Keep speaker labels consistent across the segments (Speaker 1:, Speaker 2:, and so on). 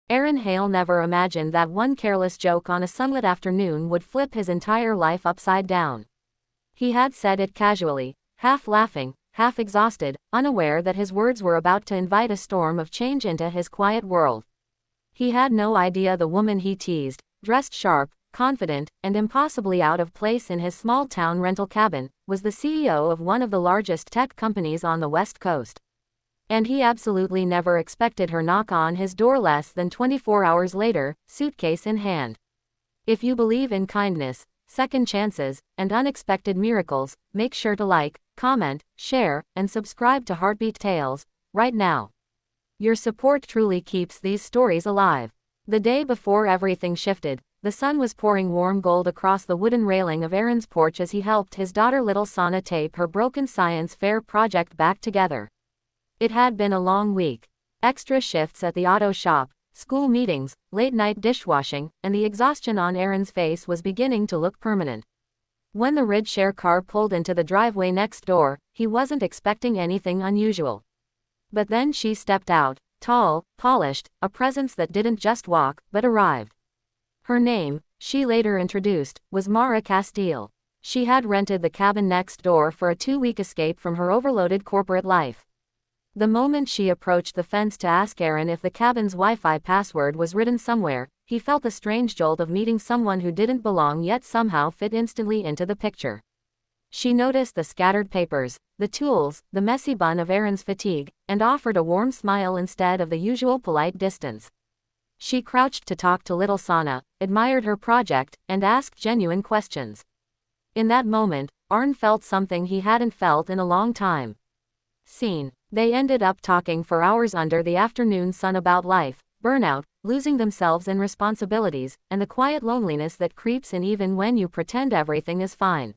Speaker 1: Arin Hale never imagined that one careless joke on a sunlit afternoon would flip his entire life upside down. He had said it casually, half laughing, half exhausted, unaware that his words were about to invite a storm of change into his quiet world. He had no idea the woman he teased, dressed sharp, confident, and impossibly out of place in his small-town rental cabin, was the CEO of one of the largest tech companies on the West Coast. And he absolutely never expected her knock on his door less than 24 hours later, suitcase in hand. If you believe in kindness, second chances, and unexpected miracles, make sure to like, comment, share, and subscribe to Heartbeat Tales, right now. Your support truly keeps these stories alive. The day before everything shifted, the sun was pouring warm gold across the wooden railing of Arin's porch as he helped his daughter little Sana tape her broken science fair project back together. It had been a long week. Extra shifts at the auto shop, school meetings, late-night dishwashing, and the exhaustion on Arin's face was beginning to look permanent. When the rideshare car pulled into the driveway next door, he wasn't expecting anything unusual. But then she stepped out, tall, polished, a presence that didn't just walk, but arrived. Her name, she later introduced, was Mara Castile. She had rented the cabin next door for a 2-week escape from her overloaded corporate life. The moment she approached the fence to ask Arin if the cabin's Wi-Fi password was written somewhere, he felt a strange jolt of meeting someone who didn't belong yet somehow fit instantly into the picture. She noticed the scattered papers, the tools, the messy bun of Arin's fatigue, and offered a warm smile instead of the usual polite distance. She crouched to talk to little Sana, admired her project, and asked genuine questions. In that moment, Arin felt something he hadn't felt in a long time. Scene. They ended up talking for hours under the afternoon sun about life, burnout, losing themselves in responsibilities, and the quiet loneliness that creeps in even when you pretend everything is fine.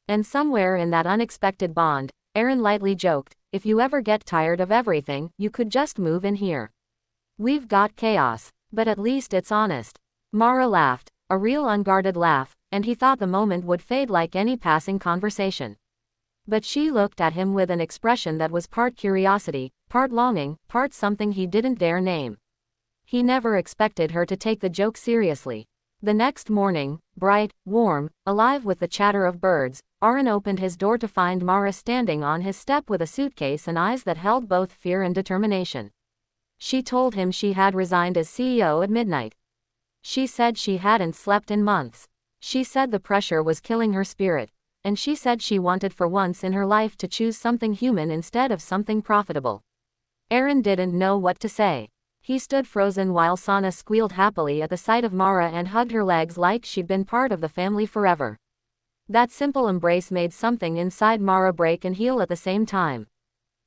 Speaker 1: And somewhere in that unexpected bond, Arin lightly joked, "If you ever get tired of everything, you could just move in here. We've got chaos, but at least it's honest." Mara laughed, a real unguarded laugh, and he thought the moment would fade like any passing conversation. But she looked at him with an expression that was part curiosity, part longing, part something he didn't dare name. He never expected her to take the joke seriously. The next morning, bright, warm, alive with the chatter of birds, Arin opened his door to find Mara standing on his step with a suitcase and eyes that held both fear and determination. She told him she had resigned as CEO at midnight. She said she hadn't slept in months. She said the pressure was killing her spirit. And she said she wanted for once in her life to choose something human instead of something profitable. Arin didn't know what to say. He stood frozen while Sana squealed happily at the sight of Mara and hugged her legs like she'd been part of the family forever. That simple embrace made something inside Mara break and heal at the same time.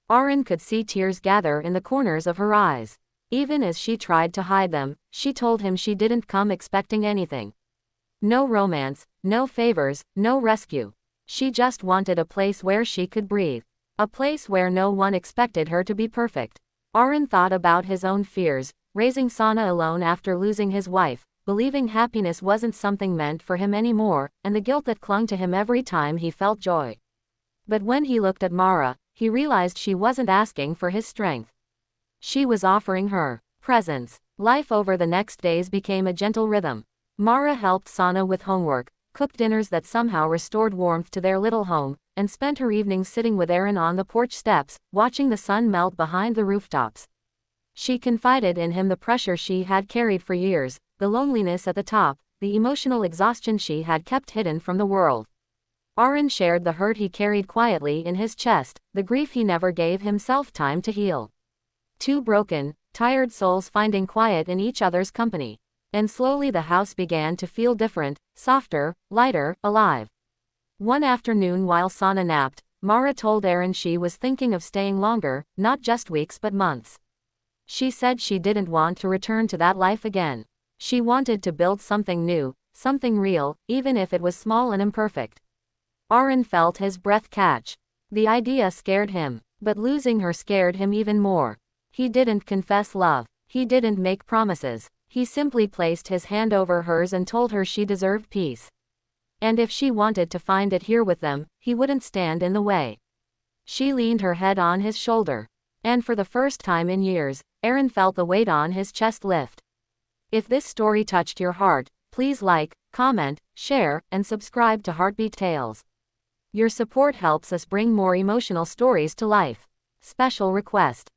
Speaker 1: Arin could see tears gather in the corners of her eyes. Even as she tried to hide them, she told him she didn't come expecting anything. No romance, no favors, no rescue. She just wanted a place where she could breathe. A place where no one expected her to be perfect. Arin thought about his own fears, raising Sana alone after losing his wife, believing happiness wasn't something meant for him anymore, and the guilt that clung to him every time he felt joy. But when he looked at Mara, he realized she wasn't asking for his strength. She was offering her presence. Life over the next days became a gentle rhythm. Mara helped Sana with homework, cooked dinners that somehow restored warmth to their little home, and spent her evenings sitting with Arin on the porch steps, watching the sun melt behind the rooftops. She confided in him the pressure she had carried for years, the loneliness at the top, the emotional exhaustion she had kept hidden from the world. Arin shared the hurt he carried quietly in his chest, the grief he never gave himself time to heal. Two broken, tired souls finding quiet in each other's company. And slowly the house began to feel different, softer, lighter, alive. One afternoon while Sana napped, Mara told Arin she was thinking of staying longer, not just weeks but months. She said she didn't want to return to that life again. She wanted to build something new, something real, even if it was small and imperfect. Arin felt his breath catch. The idea scared him, but losing her scared him even more. He didn't confess love. He didn't make promises. He simply placed his hand over hers and told her she deserved peace. And if she wanted to find it here with them, he wouldn't stand in the way. She leaned her head on his shoulder. And for the first time in years, Arin felt the weight on his chest lift. If this story touched your heart, please like, comment, share, and subscribe to Heartbeat Tales. Your support helps us bring more emotional stories to life. Special request.